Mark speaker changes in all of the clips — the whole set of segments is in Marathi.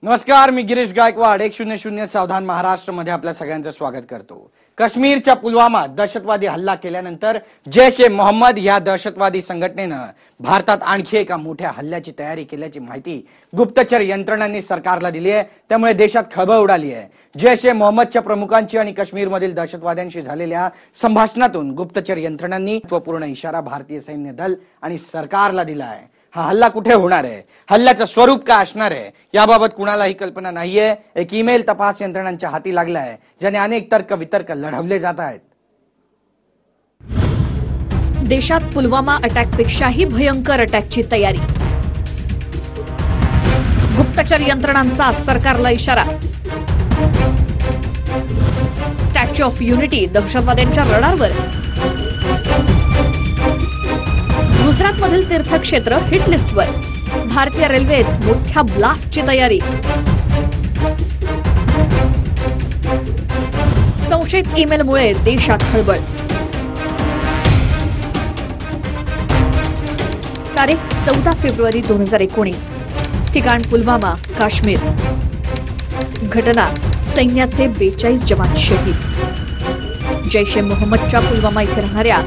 Speaker 1: नमस्कार, मी गिरीश गायकवाड 100 सावधान महाराष्ट्र मध्ये आपल्या सगळ्यांचं स्वागत करतो। काश्मीरच्या पुलवामा दहशतवादी हल्ला केल्यानंतर जैश ए मोहम्मद या दहशतवादी संघटनेनं भारतात आणखी एका मोठ्या हल्ल्याची तयारी केल्याची माहिती गुप्तचर यंत्रणांनी सरकारला दिली आहे। त्यामुळे देशात खळबळ उडाली आहे। जैश ए मोहम्मदच्या प्रमुखांची आणि काश्मीरमधील दहशतवाद्यांशी झालेल्या संभाषणातून गुप्तचर यंत्रणांनी महत्त्वपूर्ण इशारा भारतीय सैन्य दल आणि सरकारला दिला आहे। हा हल्ला कुठे होणार आहे, हल्ल्याचं स्वरूप काय असणार आहे याबाबत कुणालाही कल्पना नाहीये। एक ईमेल तपास यंत्रणांच्या हाती लागलाय, ज्याने अनेक तर्क वितर्क लढवले जात आहेत।
Speaker 2: देशात पुलवामा अटॅकपेक्षाही भयंकर अटॅकची तयारी। गुप्तचर यंत्रणांचा सरकारला इशारा। स्टॅच्यू ऑफ युनिटी दहशतवाद्यांच्या रडारवर। गुजरातमधील तीर्थक्षेत्र हिट लिस्टवर। भारतीय रेल्वेत मोठ्या ब्लास्टची तयारी। संशयित ईमेलमुळे देशात खळबळ। तारीख 14 फेब्रुवारी 2019। ठिकाण पुलवामा, काश्मीर। घटना सैन्याचे 42 जवान शहीद। जैश ए मोहम्मदच्या पुलवामा इथे राहणाऱ्या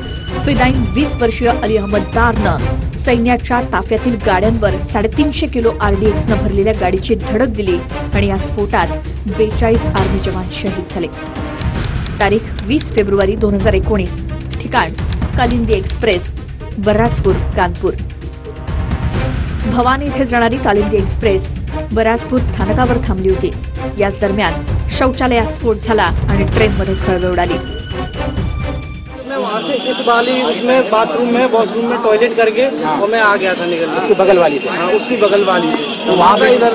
Speaker 2: फिदाईन 20 वर्षीय अली अहमद दारनं सैन्याच्या ताफ्यातील गाड्यांवर 350 किलो RDX न भरलेल्या गाडीची धडक दिली आणि या स्फोटात 42 आर्मी जवान शहीद झाले। तारीख 20 फेब्रुवारी 2019। ठिकाण कालिंदी एक्सप्रेस, बराजपूर, कानपूर। भवानी इथे जाणारी कालिंदी एक्सप्रेस बराजपूर स्थानकावर थांबली होती। याच दरम्यान शौचालयात स्फोट झाला आणि ट्रेनमध्ये खळबळ उडाली।
Speaker 3: वहाँ से इस वाली उसमें बाथरूम में वॉशरूम में टॉयलेट करके और मैं आ गया था निकल उसकी बगल वाली से। हाँ, उसकी बगल वाली से। तो वहाँ पे इधर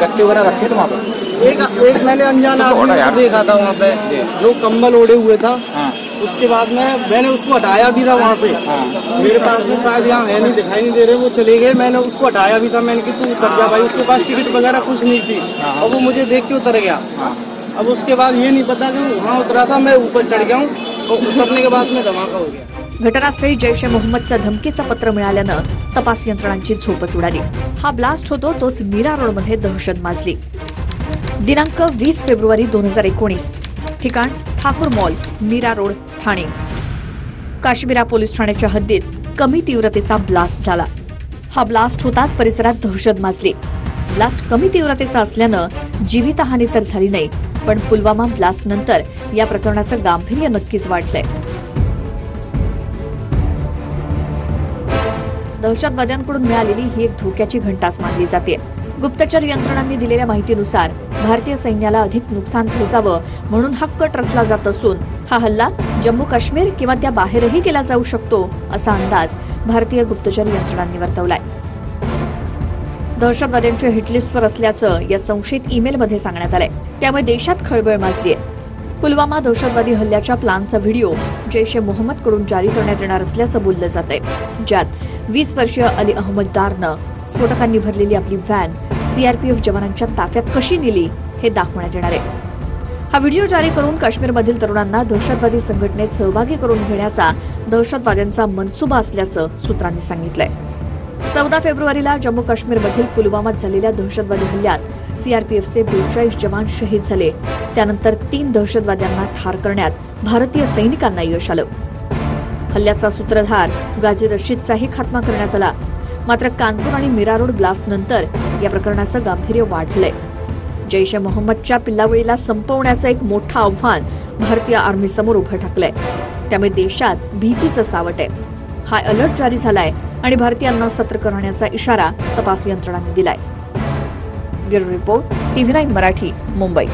Speaker 4: गत्ते वगैरह रखे थे वहाँ पे।
Speaker 3: एक मैंने अनजान आदमी देखा था वहाँ पे जो कंबल ओढ़े हुए था। उसके बाद में मैंने उसको हटाया भी था वहाँ से। मेरे पास में शायद यहाँ है नहीं, दिखाई नहीं दे रहे, वो चले गए। मैंने उसको हटाया भी था। मैंने कि तू उतर जा भाई। उसके पास टिकट वगैरह कुछ नहीं थी और वो मुझे देख के उतर गया। अब उसके बाद ये नहीं पता कि वहाँ उतरा था, मैं ऊपर चढ़ गया हूँ और उतरने के बाद में धमाका हो गया।
Speaker 2: घटनास्थळी जैश ए मोहम्मदचं धमकीचं पत्र मिळाल्यानं तपास यंत्रणांची झोपच उडाली। हा ब्लास्ट होतो तोच मीरा रोडमध्ये दहशत माजली। दिनांक 20 फेब्रुवारी 2019। ठिकाण Thakur mall, Mira road, Thane. Kashimira police ठाण्याच्या हद्दीत कमी तीव्रतेचा ब्लास्ट झाला। हा ब्लास्ट होताच परिसरात दहशत माजली। ब्लास्ट कमी तीव्रतेचा असल्यानं जीवितहानी तर झाली नाही, पण पुलवामा ब्लास्ट नंतर या प्रकरणाचं गांभीर्य नक्कीच वाढलंय। दहशतवाद्यांकडून मिळालेली ही एक धोक्याची घंटाच मानली जाते। गुप्तचर यंत्रणांनी दिलेल्या माहितीनुसार भारतीय सैन्याला अधिक नुकसान पोहोचावं म्हणून हा कट रचला जात असून हा हल्ला जम्मू काश्मीर किंवा त्या बाहेरही केला जाऊ शकतो असा अंदाज भारतीय गुप्तचर यंत्रणांनी वर्तवलाय। दहशतवाद्यांच्या हिटलिस्टवर असल्याचं या संशयित ईमेलमध्ये सांगण्यात आलंय। त्यामुळे देशात खळबळ माजलीय। पुलवामा दहशतवादी हल्ल्याच्या प्लॅनचा व्हिडिओ जैश ए मोहम्मदकडून जारी करण्यात येणार असल्याचं बोललं जातंय, ज्यात 20 वर्षीय अली अहमद दारनं स्फोटकांनी भरलेली आपली व्हॅन CRPF जवानांच्या ताफ्यात कशी नेली हे दाखवण्यात येणार आहे। हा व्हिडिओ जारी करून काश्मीरमधील तरुणांना दहशतवादी संघटनेत सहभागी करून घेण्याचा दहशतवाद्यांचा मनसुबा असल्याचं सूत्रांनी सांगितलंय। 14 फेब्रुवारीला जम्मू काश्मीरमधील पुलवामात झालेल्या दहशतवादी हल्ल्यात CRPFचे 42 जवान शहीद झाले। त्यानंतर 3 दहशतवाद्यांना ठार करण्यात भारतीय सैनिकांना यश आलं। हल्ल्याचा सूत्रधार गाजी रशीदचाही खात्मा करण्यात आला। मात्र कानपूर आणि मीरा रोड ब्लास्ट नंतर या प्रकरणाचं गांभीर्य वाढलंय। जैश ए मोहम्मदच्या पिल्लावळीला संपवण्याचं एक मोठं आव्हान भारतीय आर्मी समोर उभं ठाकलंय। त्यामुळे देशात भीतीचं सावट आहे। हाय अलर्ट जारी झालाय आणि भारतीयांना सतर्क राहण्याचा इशारा तपास यंत्रणांनी दिलाय। Bureau report, TV9 Marathi, Mumbai.